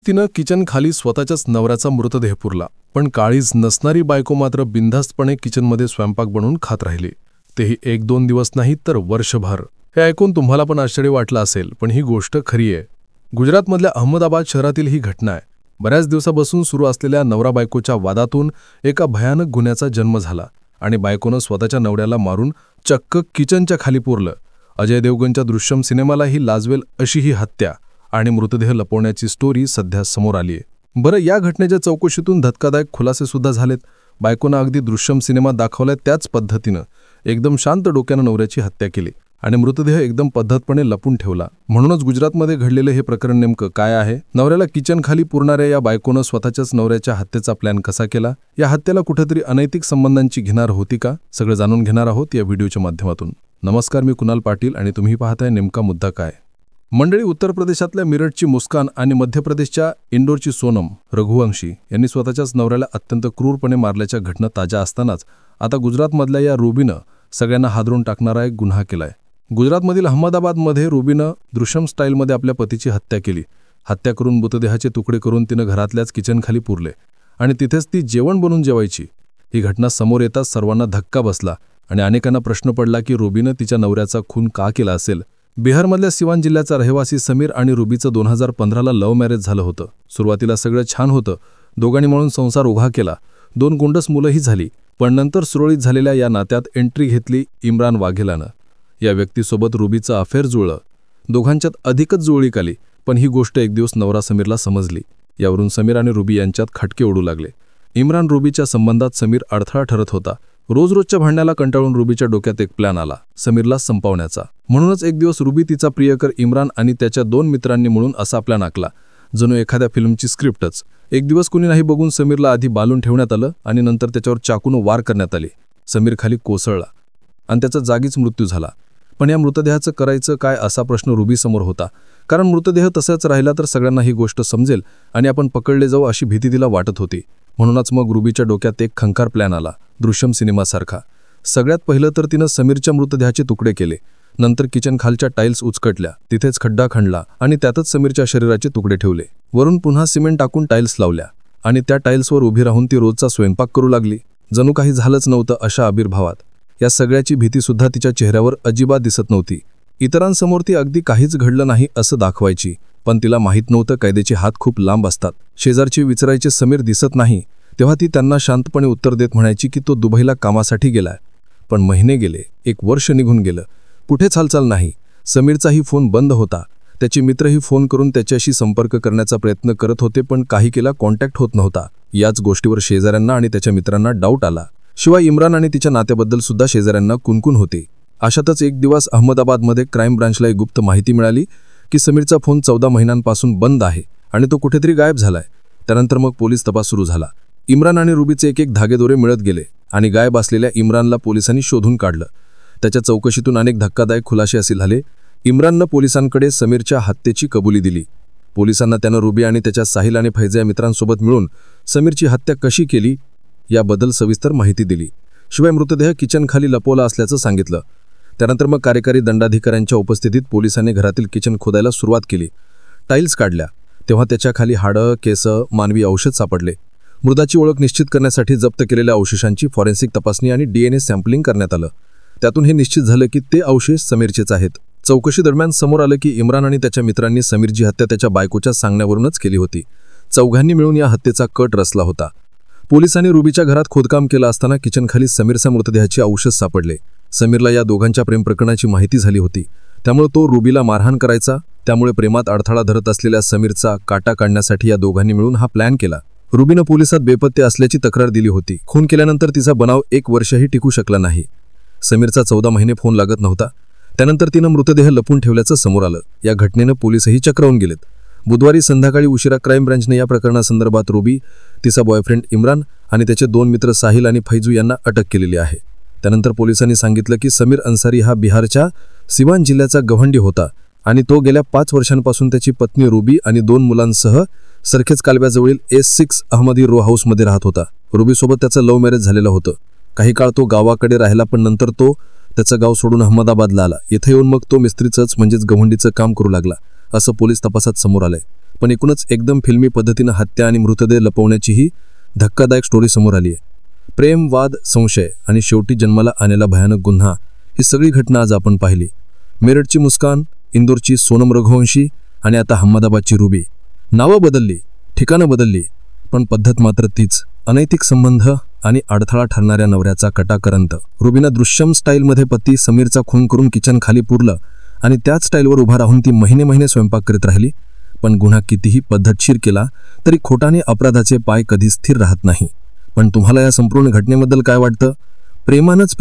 तिनं किचन खाली स्वतःच्याच नवऱ्याचा मृतदेह पुरला, पण काळीज नसणारी बायको मात्र बिनधास्तपणे किचनमध्ये स्वयंपाक बनवून खात राहिली, तेही 1-2 दिवस नाही तर वर्षभर। हे ऐकून तुम्हाला पण आश्चर्य वाटलं असेल, पण ही गोष्ट खरी आहे। गुजरातमधल्या अहमदाबाद शहरातील ही घटना आहे। बऱ्याच दिवसापासून सुरू असलेल्या नवरा बायकोच्या वादातून एका भयानक गुन्ह्याचा जन्म झाला आणि बायकोनं स्वतःच्या नवऱ्याला मारून चक्क किचनच्या खाली पुरलं। अजय देवगणच्या दृश्यम सिनेमालाही लाजवेल अशी ही हत्या आणि मृतदेह लपवण्याची स्टोरी सध्या समोर आली आहे। बरं, या घटनेच्या चौकशीतून धक्कादायक खुलासे सुद्धा झालेत। बायकोनं अगदी दृश्यम सिनेमात दाखवलाय त्याच पद्धतीनं एकदम शांत डोक्यानं नवऱ्याची हत्या केली आणि मृतदेह एकदम पद्धतपणे लपून ठेवला। म्हणूनच गुजरातमध्ये घडलेलं हे प्रकरण नेमकं काय आहे, नवऱ्याला किचन खाली पुरणाऱ्या या बायकोनं स्वतःच्याच नवऱ्याच्या हत्येचा प्लॅन कसा केला, या हत्येला कुठेतरी अनैतिक संबंधांची घिनार होती का, सगळं जाणून घेणार आहोत या व्हिडिओच्या माध्यमातून। नमस्कार, मी कुणाल पाटील आणि तुम्ही पाहताय नेमका मुद्दा काय। मंडळी, उत्तर प्रदेशातल्या मिरटची मुस्कान आणि मध्य प्रदेशच्या इंदोरची सोनम रघुवंशी यांनी स्वतःच्याच नवऱ्याला अत्यंत क्रूरपणे मारल्याच्या घटना ताज्या असतानाच आता गुजरातमधल्या या रुबीनं सगळ्यांना हादरून टाकणारा एक गुन्हा केलाय। गुजरातमधील अहमदाबादमध्ये रुबीनं दृश्यम स्टाईलमध्ये आपल्या पतीची हत्या केली। हत्या करून मृतदेहाचे तुकडे करून तिनं घरातल्याच किचनखाली पुरले आणि तिथेच ती जेवण बनवून जेवायची। ही घटना समोर येताच सर्वांना धक्का बसला आणि अनेकांना प्रश्न पडला की रुबीनं तिच्या नवऱ्याचा खून का केला असेल। बिहारमधल्या सिवान जिल्ह्याचा रहिवासी समीर आणि रुबीचं 2015ला लव्ह मॅरेज झालं होतं। सुरुवातीला सगळं छान होतं, दोघांनी मिळून संसार उभा केला, 2 गोंडस मुलंही झाली, पण नंतर सुरळीत झालेल्या या नात्यात एंट्री घेतली इम्रान वाघेलानं। या व्यक्तीसोबत रुबीचं अफेअर जुळलं, दोघांच्यात अधिकच जुळीक आली, पण ही गोष्ट एक दिवस नवरा समीरला समजली। यावरून समीर आणि रुबी यांच्यात खटके उडू लागले। इम्रान रुबीच्या संबंधात समीर अडथळा ठरत होता। रोजच्या भांडण्याला कंटाळून रुबीच्या डोक्यात एक प्लॅन आला, समीरला संपवण्याचा। म्हणूनच एक दिवस रुबी, तिचा प्रियकर इम्रान आणि त्याच्या 2 मित्रांनी मिळून असा प्लॅन आखला, जणू एखाद्या फिल्मची स्क्रिप्टच। एक दिवस कुणी नाही बघून समीरला आधी बालून ठेवण्यात आलं आणि नंतर त्याच्यावर चाकून वार करण्यात आले। समीर खाली कोसळला आणि त्याचा जागीच मृत्यू झाला। पण या मृतदेहाचं करायचं काय असा प्रश्न रुबीसमोर होता, कारण मृतदेह तसाच राहिला तर सगळ्यांना ही गोष्ट समजेल आणि आपण पकडले जाऊ अशी भीती तिला वाटत होती। म्हणूनच मग रुबीच्या डोक्यात एक खंखार प्लॅन आला, दृश्यम सिनेमासारखा। सगळ्यात पहिलं तर तिनं समीरच्या मृतदेहाचे तुकडे केले, नंतर किचन खालच्या टाईल्स उचकटल्या, तिथेच खड्डा खणला आणि त्यातच समीरच्या शरीराचे तुकडे ठेवले। वरून पुन्हा सिमेंट टाकून टाईल्स लावल्या आणि त्या टाईल्सवर उभी राहून ती रोजचा स्वयंपाक करू लागली, जणू काही झालंच नव्हतं अशा आविर्भावात। या सगळ्याची भीतीसुद्धा तिच्या चेहऱ्यावर अजिबात दिसत नव्हती। इतरांसमोर ती अगदी काहीच घडलं नाही असं दाखवायची, पण तिला माहीत नव्हतं कैद्याचे हात खूप लांब असतात। शेजारची विचारायचे समीर दिसत नाही, तेव्हा ती त्यांना शांतपणे उत्तर देत म्हणायची की तो दुबईला कामासाठी गेलाय। पण महिने गेले, 1 वर्ष निघून गेलं, कुठेच हालचाल नाही। समीरचाही फोन बंद होता, त्याचे मित्रही फोन करून त्याच्याशी संपर्क करण्याचा प्रयत्न करत होते, पण काही केला कॉन्टॅक्ट होत नव्हता। याच गोष्टीवर शेजाऱ्यांना आणि त्याच्या मित्रांना डाऊट आला। शिवाय इम्रान आणि तिच्या नात्याबद्दल सुद्धा शेजाऱ्यांना कुणकुण होती। अशातच एक दिवस अहमदाबादमध्ये क्राईम ब्रांचला एक गुप्त माहिती मिळाली की समीरचा फोन 14 महिन्यांपासून बंद आहे आणि तो कुठेतरी गायब झालाय। त्यानंतर मग पोलीस तपास सुरू झाला। इम्रान आणि रुबीचे एक धागेदोरे मिळत गेले आणि गायब असलेल्या इम्रानला पोलिसांनी शोधून काढलं। त्याच्या चौकशीतून अनेक धक्कादायक खुलासे असे झाले। इम्राननं पोलिसांकडे समीरच्या हत्येची कबुली दिली। पोलिसांना त्यानं रुबी आणि त्याच्या साहिल आणि फैजा या मित्रांसोबत मिळून समीरची हत्या कशी केली याबद्दल सविस्तर माहिती दिली। शिवाय मृतदेह किचन खाली लपवला असल्याचं सांगितलं। त्यानंतर मग कार्यकारी दंडाधिकाऱ्यांच्या उपस्थितीत पोलिसांनी घरातील किचन खोदायला सुरुवात केली। टाईल्स काढल्या तेव्हा त्याच्या खाली हाडं, केस, मानवी औषध सापडले। मृताची ओळख निश्चित करण्यासाठी जप्त केलेल्या अवशेषांची फॉरेन्सिक तपासणी आणि DNA सॅम्पलिंग करण्यात आलं। त्यातून हे निश्चित झालं की ते अवशेष समीरचेच आहेत। चौकशी दरम्यान समोर आलं की इम्रान आणि त्याच्या मित्रांनी समीरची हत्या त्याच्या बायकोच्या सांगण्यावरूनच केली होती। चौघांनी मिळून या हत्येचा कट रचला होता। पोलिसांनी रुबीच्या घरात खोदकाम केलं असताना किचनखाली समीरच्या मृतदेहाचे अवशेष सापडले। समीरला या दोघांच्या प्रेम प्रकरणाची माहिती झाली होती, त्यामुळे तो रुबीला मारहाण करायचा। त्यामुळे प्रेमात अडथळा धरत असलेल्या समीरचा काटा काढण्यासाठी या दोघांनी मिळून हा प्लॅन केला। रुबीनं पोलिसात बेपत्ते असल्याची तक्रार दिली होती। खून केल्यानंतर तिचा बनाव 1 वर्षही टिकू शकला नाही। समीरचा 14 महिने फोन लागत नव्हता। त्यानंतर तिनं मृतदेह लपून ठेवल्याचं समोर आलं। या घटनेनं पोलीसही चक्रावून गेलेत। बुधवारी संध्याकाळी उशिरा क्राईम ब्रांचने या प्रकरणासंदर्भात रुबी, तिचा बॉयफ्रेंड इम्रान आणि त्याचे 2 मित्र साहिल आणि फैजू यांना अटक केलेली आहे। त्यानंतर पोलिसांनी सांगितलं की समीर अन्सारी हा बिहारच्या सिवान जिल्ह्याचा गव्हंडी होता आणि तो गेल्या 5 वर्षांपासून त्याची पत्नी रुबी आणि 2 मुलांसह सरखेज कालव्याजवळील S6 अहमदी रो हाऊसमध्ये राहत होता। रुबीसोबत त्याचं लव्ह मॅरेज झालेलं होतं। काही काळ तो गावाकडे राहिला, पण नंतर तो त्याचं गाव सोडून अहमदाबादला आला। इथे येऊन मग तो मिस्त्रीचंच म्हणजेच गव्हंडीचं काम करू लागला, असं पोलीस तपासात समोर आलंय। पण एकूणच एकदम फिल्मी पद्धतीनं हत्या आणि मृतदेह लपवण्याची ही धक्कादायक स्टोरी समोर आली आहे. प्रेम, वाद, संशय आणि शेवटी जन्माला आलेला भयानक गुन्हा, ही सगळी घटना आज आपण पाहिली. मेरठची मुस्कान, इंदोरची सोनम रघुवंशी आणि आता अहमदाबादची रुबी. नावं बदलली, ठिकाणं बदलली, पण पद्धत मात्र तीच. अनैतिक संबंध आणि अडथळा ठरणाऱ्या नवऱ्याचा कटाकरंत. रुबीनं दृश्यम स्टाईलमध्ये पती समीरचा खून करून किचन खाली पुरलं आणि त्याच स्टाईलवर उभा राहून ती महिने स्वयंपाक करीत राहिली. पण गुन्हा कितीही पद्धतशीर केला तरी खोटाने अपराधाचे पाय कधी स्थिर राहत नाही. पण तुम्हाला या संपूर्ण घटनेबद्दल काय वाटतं? प्रेमानंच